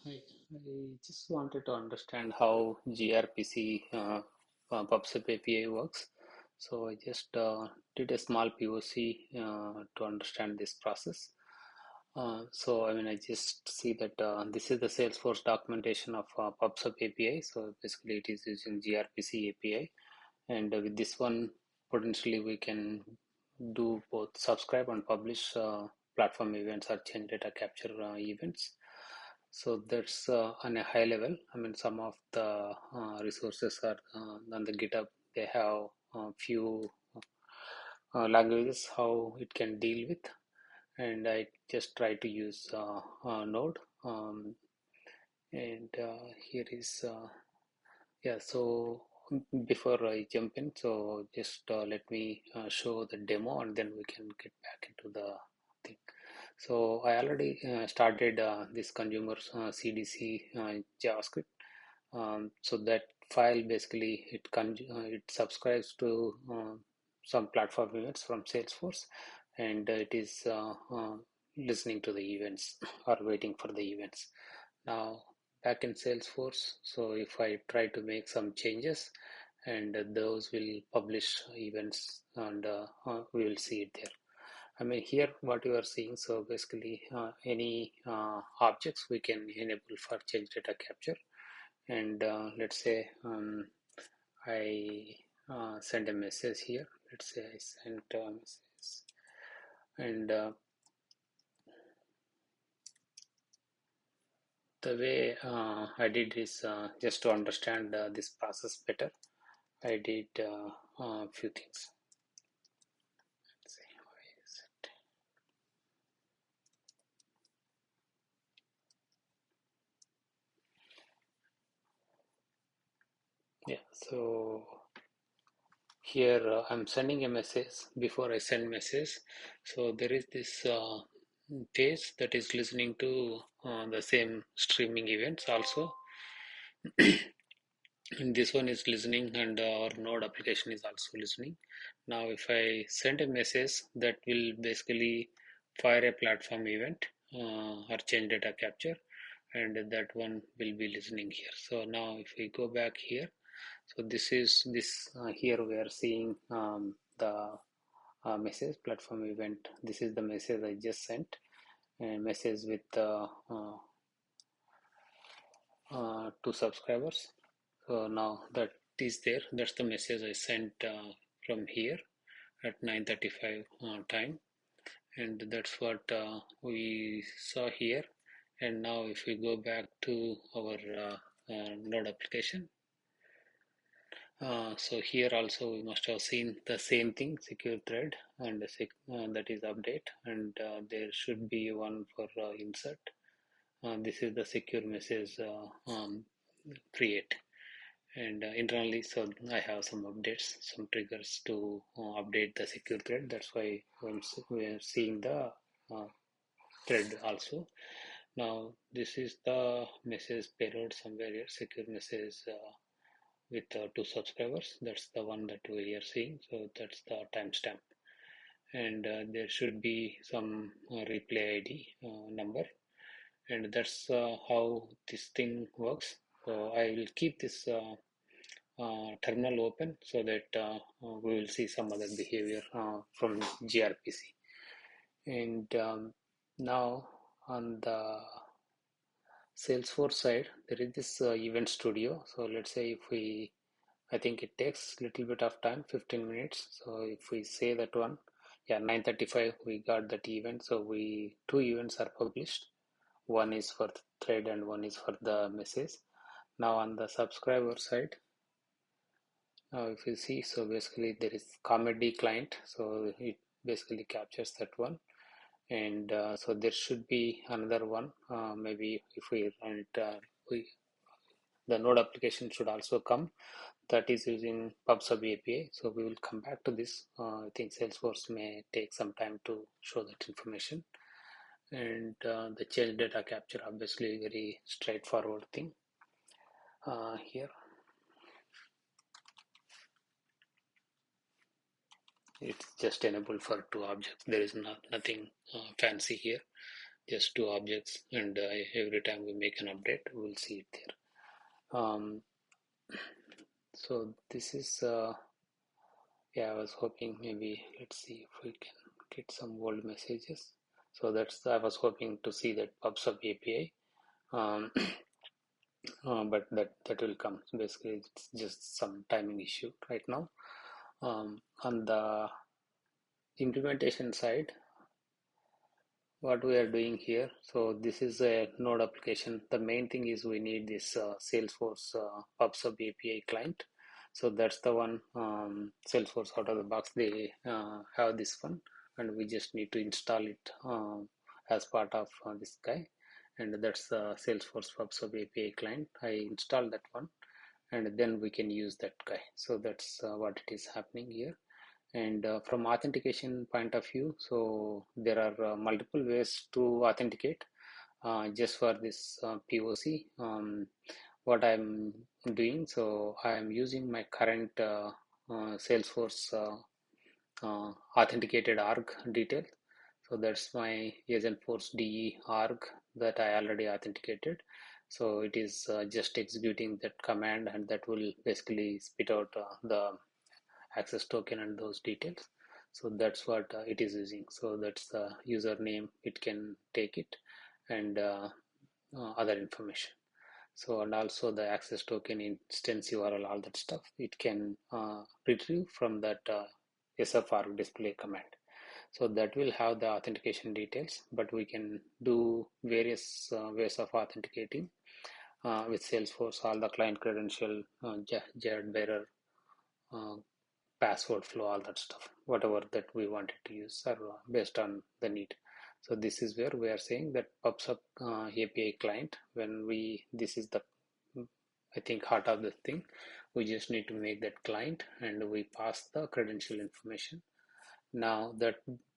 I just wanted to understand how gRPC PubSubAPI works. So I just did a small POC to understand this process. So I mean, I just see that this is the Salesforce documentation of PubSubAPI. So basically, it is using gRPC API, and with this one, potentially we can do both subscribe and publish platform events or change data capture events. So that's on a high level. I mean, some of the resources are on the GitHub. They have a few languages how it can deal with, and I just try to use Node. And here is yeah. So before I jump in, so just let me show the demo, and then we can get back into the thing. So I already started this consumer CDC JavaScript. So that file basically it subscribes to some platform events from Salesforce, and it is listening to the events or waiting for the events. Now back in Salesforce, so if I try to make some changes, and those will publish events, and we will see it there. I mean, here what you are seeing, so basically any objects we can enable for change data capture. And let's say I send a message here. Let's say I sent a message, and the way I did is just to understand this process better. I did a few things. Let's see, why is it? Yeah, so here I'm sending a message. Before I send message, so there is this page that is listening to the same streaming events also, and this one is listening, and our node application is also listening. Now if I send a message, that will basically fire a platform event or change data capture, and that one will be listening here. So now if we go back here, so this is this here we are seeing the message platform event. This is the message I just sent, a message with two subscribers. So now that is there. That's the message I sent from here at 9:35 time, and that's what we saw here. And now if we go back to our node application, so here also we must have seen the same thing, secure thread, and that is update, and there should be one for insert. This is the secure message create, and internally, so I have some updates, some triggers to update the secure thread. That's why we are seeing the thread also. Now this is the message payload somewhere here, secure message with two subscribers. That's the one that we are seeing. So that's the timestamp, and there should be some replay ID number, and that's how this thing works. So I will keep this terminal open so that we will see some other behavior from gRPC. And now on the Salesforce side, there is this event studio. So let's say if we, I think it takes a little bit of time, 15 minutes. So if we say that one, yeah, 9:35 we got that event. So two events are published. One is for the thread and one is for the message. Now on the subscriber side, now if you see, so basically there is comedy client. So it basically captures that one. And so there should be another one. Maybe if we run it, the node application should also come, that is using PubSubAPI. So we will come back to this. I think Salesforce may take some time to show that information. And the change data capture, obviously very straightforward thing here. It's just enabled for two objects. There is nothing fancy here. just two objects, and every time we make an update, we'll see it there. So this is yeah, I was hoping maybe let's see if we can get some old messages. So that's I was hoping to see that PubSubAPI, but that will come. So basically, it's just some timing issue right now. On the implementation side, what we are doing here, so this is a node application. The main thing is we need this Salesforce PubSubAPI client. So that's the one. Salesforce out of the box, they have this one, and we just need to install it as part of this guy, and that's the Salesforce PubSubAPI client. I installed that one, and then we can use that guy. So that's what it is happening here. And from authentication point of view, so there are multiple ways to authenticate. Just for this POC, what I'm doing, so I am using my current Salesforce authenticated org detail. So that's my Agentforce DE org that I already authenticated. So it is just executing that command, and that will basically spit out the access token and those details. So that's what it is using. So that's the username, it can take it, and other information. So, and also the access token, instance URL, all that stuff, it can retrieve from that sfr display command. So that will have the authentication details, but we can do various ways of authenticating with Salesforce, all the client credential, Jared bearer, password flow, all that stuff, whatever that we wanted to use are based on the need. So this is where we are saying that PubSub API client, when this is the, I think, heart of the thing. We just need to make that client, and we pass the credential information. Now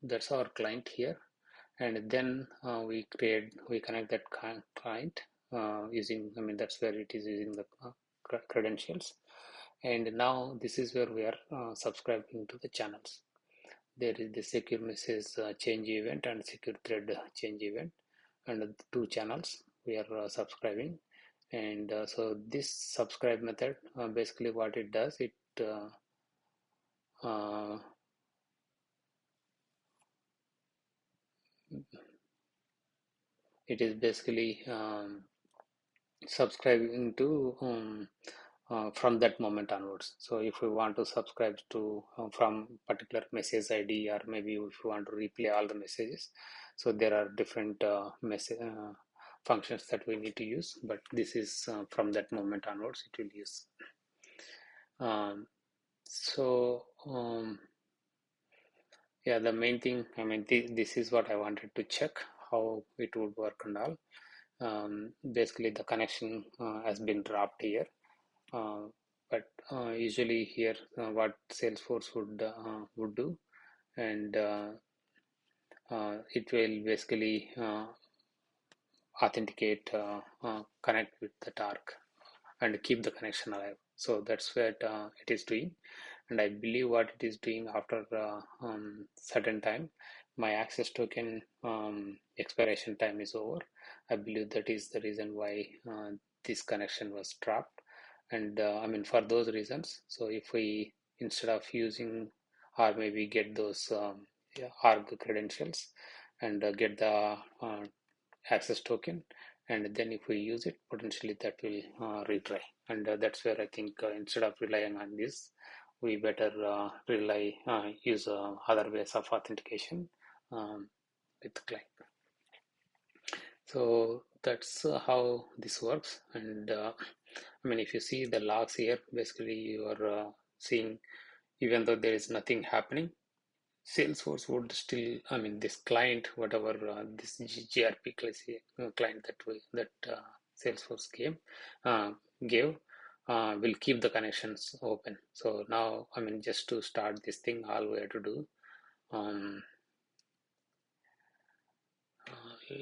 that's our client here, and then we connect that client using, I mean, that's where it is using the credentials. And now this is where we are subscribing to the channels. There is the secure message change event and secure thread change event, and the two channels we are subscribing. And so this subscribe method, basically what it does, uh, it is basically subscribing to from that moment onwards. So if we want to subscribe to from particular message ID, or maybe if you want to replay all the messages, so there are different message functions that we need to use, but this is from that moment onwards it will use. So yeah, the main thing, I mean, this is what I wanted to check how it would work and all. Basically the connection has been dropped here, but usually here what Salesforce would do, and it will basically authenticate, connect with the target and keep the connection alive. So that's what it is doing. And I believe what it is doing, after certain time, my access token expiration time is over. I believe that is the reason why this connection was dropped. And I mean, for those reasons, so if we, instead of using, or maybe get those yeah, org credentials, and get the access token, and then if we use it, potentially that will retry. And that's where I think instead of relying on this, we better use other ways of authentication with the client. So that's how this works. And I mean, if you see the logs here, basically you are seeing, even though there is nothing happening, Salesforce would still, I mean, this client, whatever this gRPC client that Salesforce uh, gave, will keep the connections open. So now, I mean, just to start this thing, all we have to do,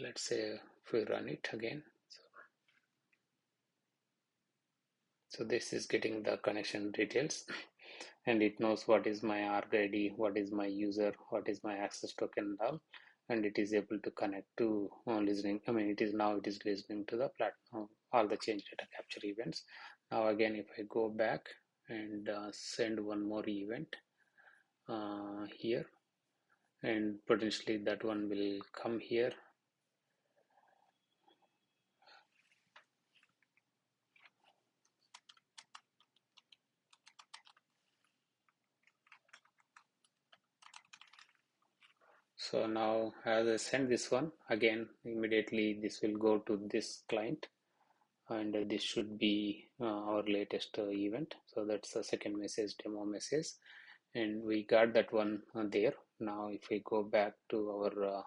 let's say if we run it again. So this is getting the connection details, and it knows what is my org ID, what is my user, what is my access token and all. and it is able to connect to listening. I mean, it is listening to the platform, all the change data capture events. Now again, if I go back and send one more event here, and potentially that one will come here. So now as I send this one, again, immediately this will go to this client, and this should be our latest event. So that's the second message, demo message, and we got that one there. Now if we go back to our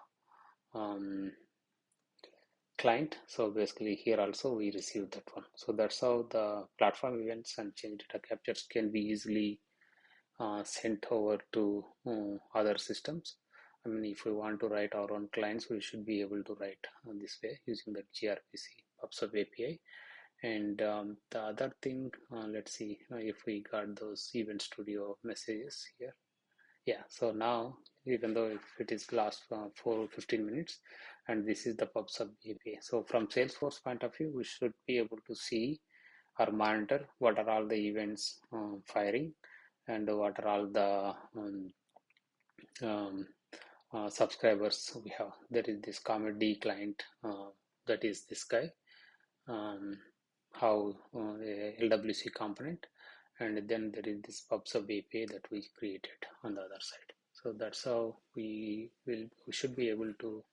client, so basically here also we received that one. So that's how the platform events and change data captures can be easily sent over to other systems. I mean, if we want to write our own clients, we should be able to write this way using the gRPC PubSubAPI. And the other thing, let's see if we got those Event Studio messages here. Yeah, so now, even though if it is last for 15 minutes, and this is the PubSubAPI. So from Salesforce point of view, we should be able to see or monitor what are all the events firing, and what are all the um, subscribers we have. There is this comedy client, that is this guy, how a LWC component, and then there is this PubSub API that we created on the other side. So that's how we should be able to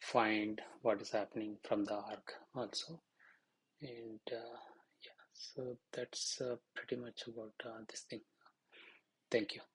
find what is happening from the arc also. And yeah, so that's pretty much about this thing. Thank you.